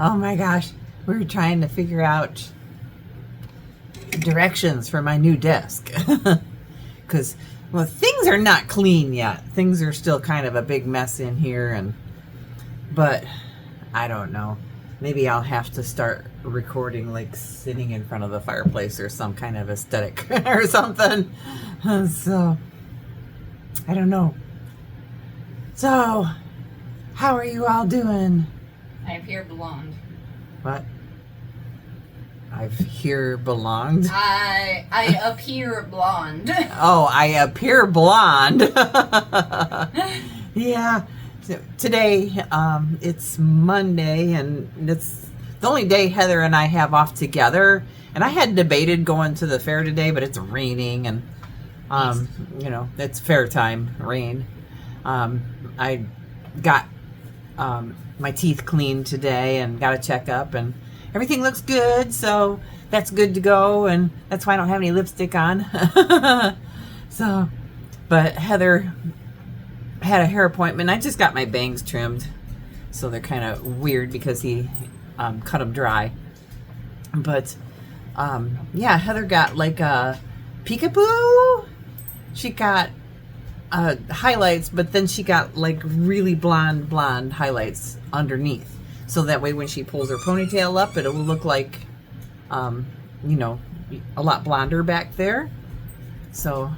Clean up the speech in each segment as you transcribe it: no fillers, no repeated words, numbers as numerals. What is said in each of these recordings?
Oh my gosh, we were trying to figure out directions for my new desk. Because, well, things are not clean yet. Things are still kind of a big mess in here, but I don't know. Maybe I'll have to start recording like sitting in front of the fireplace or some kind of aesthetic or something. So, I don't know. So, how are you all doing? I appear blonde. What? I've here belonged? I appear blonde. Oh, I appear blonde. Yeah. So today, it's Monday, and it's the only day Heather and I have off together. And I had debated going to the fair today, but it's raining, and you know, it's fair time, rain. I got my teeth cleaned today and got a checkup, and everything looks good, so that's good to go, and that's why I don't have any lipstick on. So, but Heather had a hair appointment. I just got my bangs trimmed, so they're kind of weird because he cut them dry. But yeah, Heather got like a peekaboo. She got highlights, but then she got like really blonde highlights underneath, so that way when she pulls her ponytail up, it'll look like you know, a lot blonder back there. So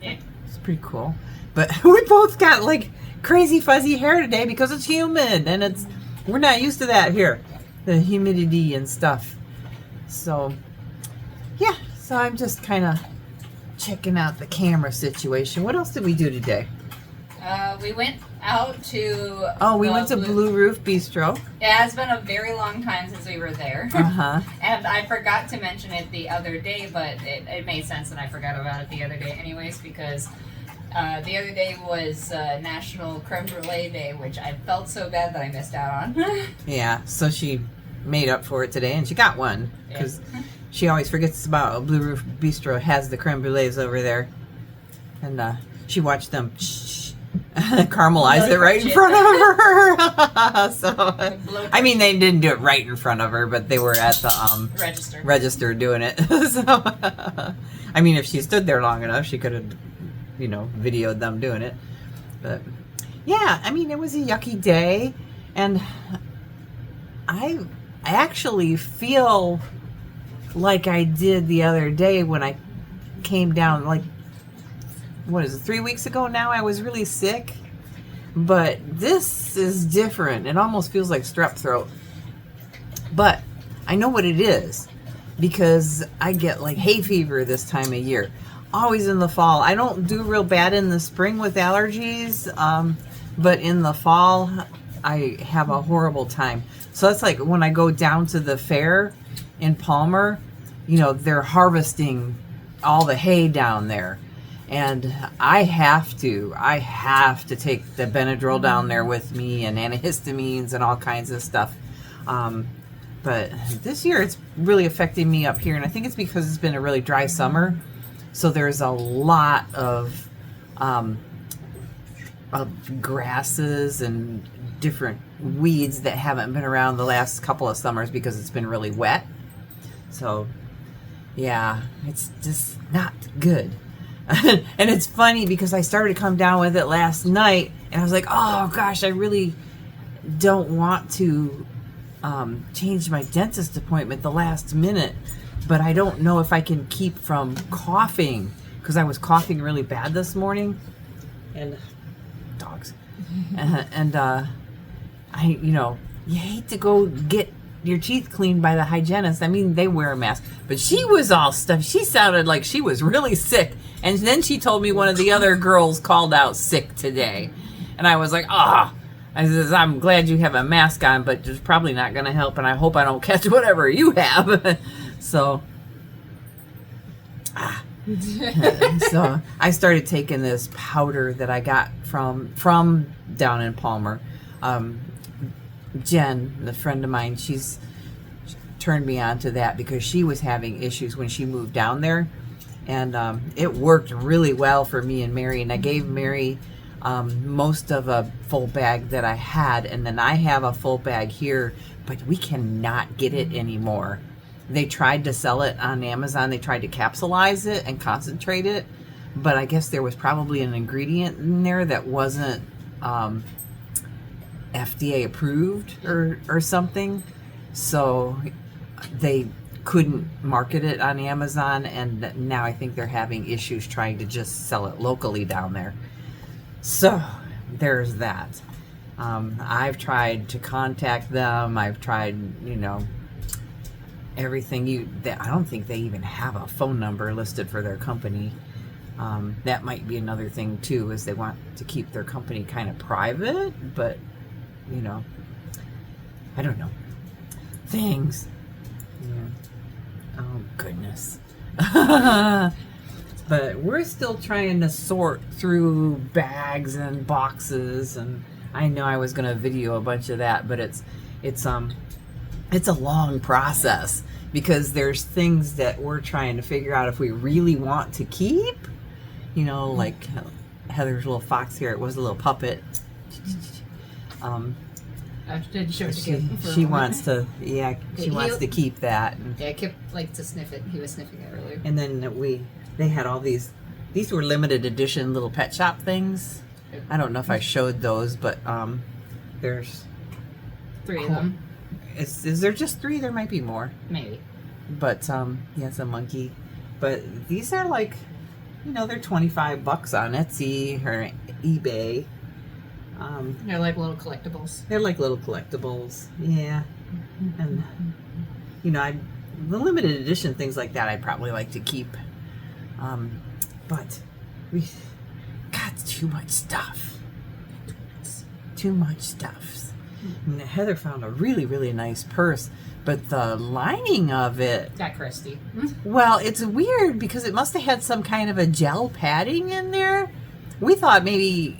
Yeah. it's pretty cool. But we both got like crazy fuzzy hair today because it's humid, and we're not used to that here, the humidity and stuff. So yeah, so I'm just kind of checking out the camera situation. What else did we do today? We went out to... We went to Blue Roof Bistro. It has been a very long time since we were there. Uh-huh. And I forgot to mention it the other day, but it made sense and I forgot about it the other day anyways, because the other day was National Creme Brulee Day, which I felt so bad that I missed out on. Yeah, so she made up for it today, and she got one, because she always forgets about Blue Roof Bistro has the creme brulees over there. And she watched them caramelize it right in front of her. So, I mean, they didn't do it right in front of her, but they were at the register doing it. So, I mean, if she stood there long enough, she could have, you know, videoed them doing it. But yeah, I mean, it was a yucky day, and I actually feel like I did the other day when I came down, like, what is it, 3 weeks ago now? I was really sick, but this is different. It almost feels like strep throat, but I know what it is because I get like hay fever this time of year, always in the fall. I don't do real bad in the spring with allergies, but in the fall I have a horrible time. So that's like when I go down to the fair in Palmer, you know, they're harvesting all the hay down there, and I have to take the Benadryl down there with me, and antihistamines and all kinds of stuff. But this year it's really affecting me up here, and I think it's because it's been a really dry summer, so there's a lot of grasses and different weeds that haven't been around the last couple of summers because it's been really wet. So yeah, it's just not good. And it's funny because I started to come down with it last night, and I was like, oh gosh, I really don't want to change my dentist appointment the last minute, but I don't know if I can keep from coughing, because I was coughing really bad this morning, and dogs, and you know, you hate to go get your teeth cleaned by the hygienist. I mean, they wear a mask, but she was all stuffed. She sounded like she was really sick. And then she told me one of the other girls called out sick today. And I was like, I says, I'm glad you have a mask on, but it's probably not going to help. And I hope I don't catch whatever you have. So, so I started taking this powder that I got from down in Palmer. Jen, the friend of mine, she's turned me on to that because she was having issues when she moved down there, and it worked really well for me and Mary. And I gave Mary most of a full bag that I had, and then I have a full bag here, but we cannot get it anymore. They tried to sell it on Amazon. They tried to capsulize it and concentrate it, but I guess there was probably an ingredient in there that wasn't FDA approved or something. So they couldn't market it on Amazon, and now I think they're having issues trying to just sell it locally down there. So there's that. I've tried to contact them. I've tried, everything. I don't think they even have a phone number listed for their company. That might be another thing too, is they want to keep their company kind of private, but I don't know. Things. Yeah. Oh goodness. But we're still trying to sort through bags and boxes, and I know I was gonna video a bunch of that, but it's a long process, because there's things that we're trying to figure out if we really want to keep. Like Heather's little fox here. It was a little puppet. She wants to, she wants to keep that. Yeah, Kip liked to sniff it. He was sniffing it earlier. And then they had all these were limited edition little pet shop things. I don't know if I showed those, but there's 3 of them. Is there just 3? There might be more. Maybe. But it's a monkey. But these are like, they're $25 on Etsy or eBay. They're like little collectibles. They're like little collectibles, yeah. And the limited edition things like that I'd probably like to keep. But we got too much stuff. And Heather found a really, really nice purse, but the lining of it got crusty. Well, it's weird because it must have had some kind of a gel padding in there. We thought maybe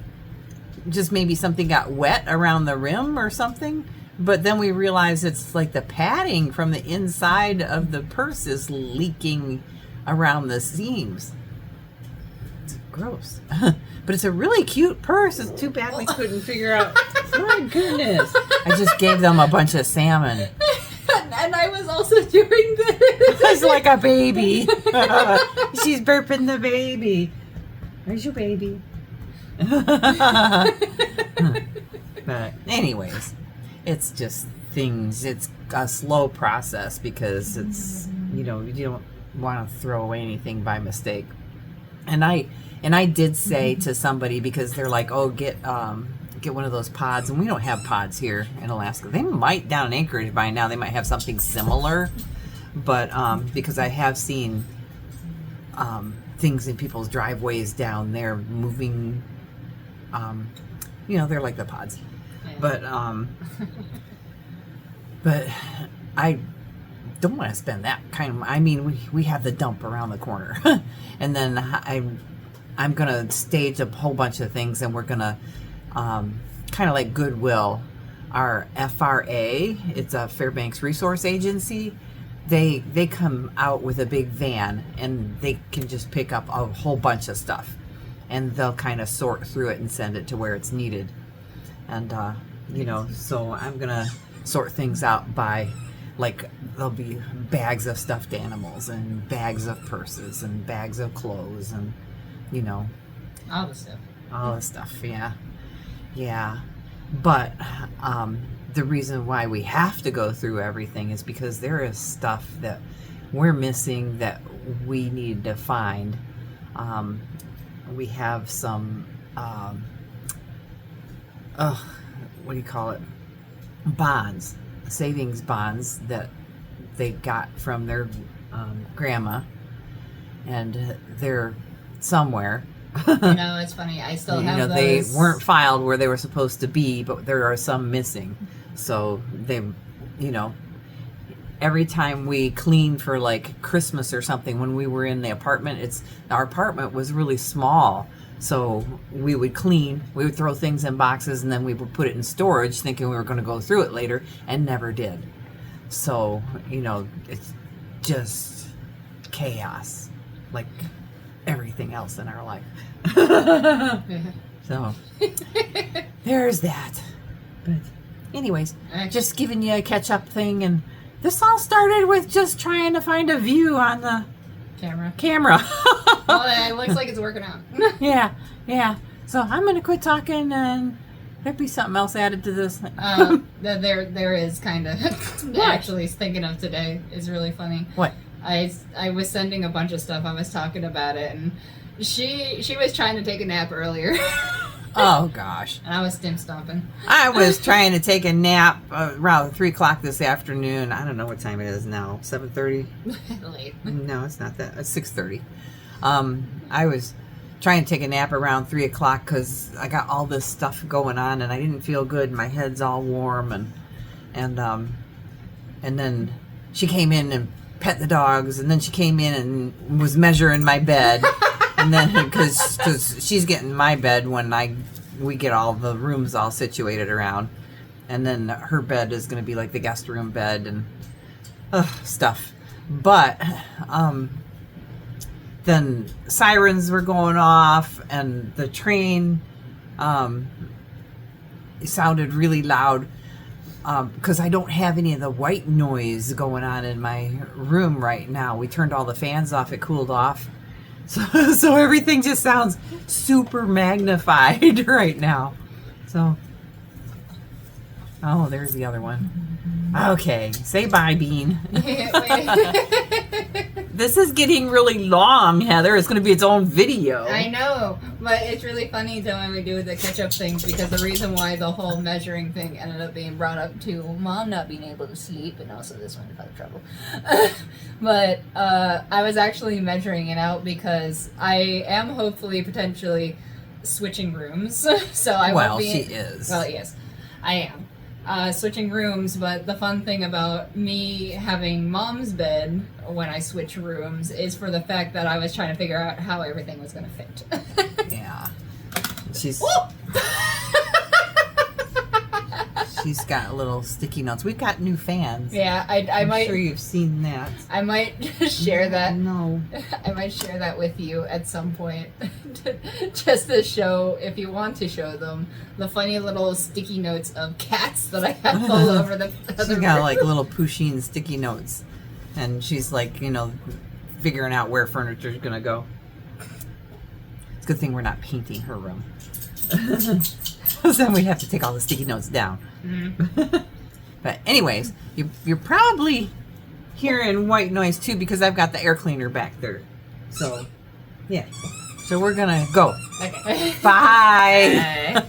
something got wet around the rim or something, but then we realized it's like the padding from the inside of the purse is leaking around the seams. It's gross. But it's a really cute purse. It's too bad we couldn't figure out. My goodness. I just gave them a bunch of salmon. And I was also doing this. It's like a baby. She's burping the baby. Where's your baby? But anyways, it's just things. It's a slow process because it's you don't want to throw away anything by mistake. And I did say to somebody, because they're like, oh, get one of those pods, and we don't have pods here in Alaska. They might down in Anchorage by now. They might have something similar, but because I have seen things in people's driveways down there moving. They're like the pods, yeah. But I don't want to spend that kind of. I mean, we have the dump around the corner, and then I'm gonna stage a whole bunch of things, and we're gonna kind of like Goodwill, our FRA. It's a Fairbanks Resource Agency. They come out with a big van, and they can just pick up a whole bunch of stuff. And they'll kind of sort through it and send it to where it's needed. And, so I'm going to sort things out by, like, there'll be bags of stuffed animals and bags of purses and bags of clothes and, all the stuff. All the stuff, yeah. Yeah. But the reason why we have to go through everything is because there is stuff that we're missing that we need to find. We have some, what do you call it? Bonds, savings bonds that they got from their grandma, and they're somewhere. It's funny. I still have those. They weren't filed where they were supposed to be, but there are some missing. So they, every time we clean for like Christmas or something, when we were in the apartment, our apartment was really small. So we would clean, we would throw things in boxes, and then we would put it in storage thinking we were going to go through it later, and never did. So, it's just chaos, like everything else in our life. So there's that. But anyways, just giving you a catch-up thing, and this all started with just trying to find a view on the camera. Well, it looks like it's working out. Yeah. So I'm gonna quit talking, and there'd be something else added to this. There is kind of. Actually, thinking of today is really funny. What? I was sending a bunch of stuff. I was talking about it, and she was trying to take a nap earlier. Oh gosh. And I was stim stomping. I was trying to take a nap around 3 o'clock this afternoon. I don't know what time it is now. 7:30. Late. No, it's not that. It's 6:30. I was trying to take a nap around 3 o'clock because I got all this stuff going on and I didn't feel good. My head's all warm and then she came in and pet the dogs, and then she came in and was measuring my bed, and then because she's getting my bed when we get all the rooms all situated around, and then her bed is going to be like the guest room bed and stuff. But then sirens were going off, and the train it sounded really loud. Because I don't have any of the white noise going on in my room right now. We turned all the fans off. It cooled off. So everything just sounds super magnified right now. So, oh, there's the other one. Okay, say bye, Bean. This is getting really long, Heather. It's going to be its own video. I know, but it's really funny though when we do the catch-up things, because the reason why the whole measuring thing ended up being brought up to Mom not being able to sleep, and also this one had trouble. But I was actually measuring it out because I am hopefully potentially switching rooms. So I won't be. She is. Well, yes, I am. Switching rooms, but the fun thing about me having Mom's bed when I switch rooms is for the fact that I was trying to figure out how everything was going to fit. Yeah. She's got little sticky notes. We've got new fans. Yeah, I'm might. sure you've seen that. I might share that. No. I might share that with you at some point, just to show, if you want to show them, the funny little sticky notes of cats that I have all over the other She's got room. like little Pusheen sticky notes, and she's like, figuring out where furniture's gonna go. It's a good thing we're not painting her room. Then we have to take all the sticky notes down. Mm-hmm. But anyways, you're probably hearing white noise too because I've got the air cleaner back there. So, yeah. So we're gonna go. Okay. Bye. Bye.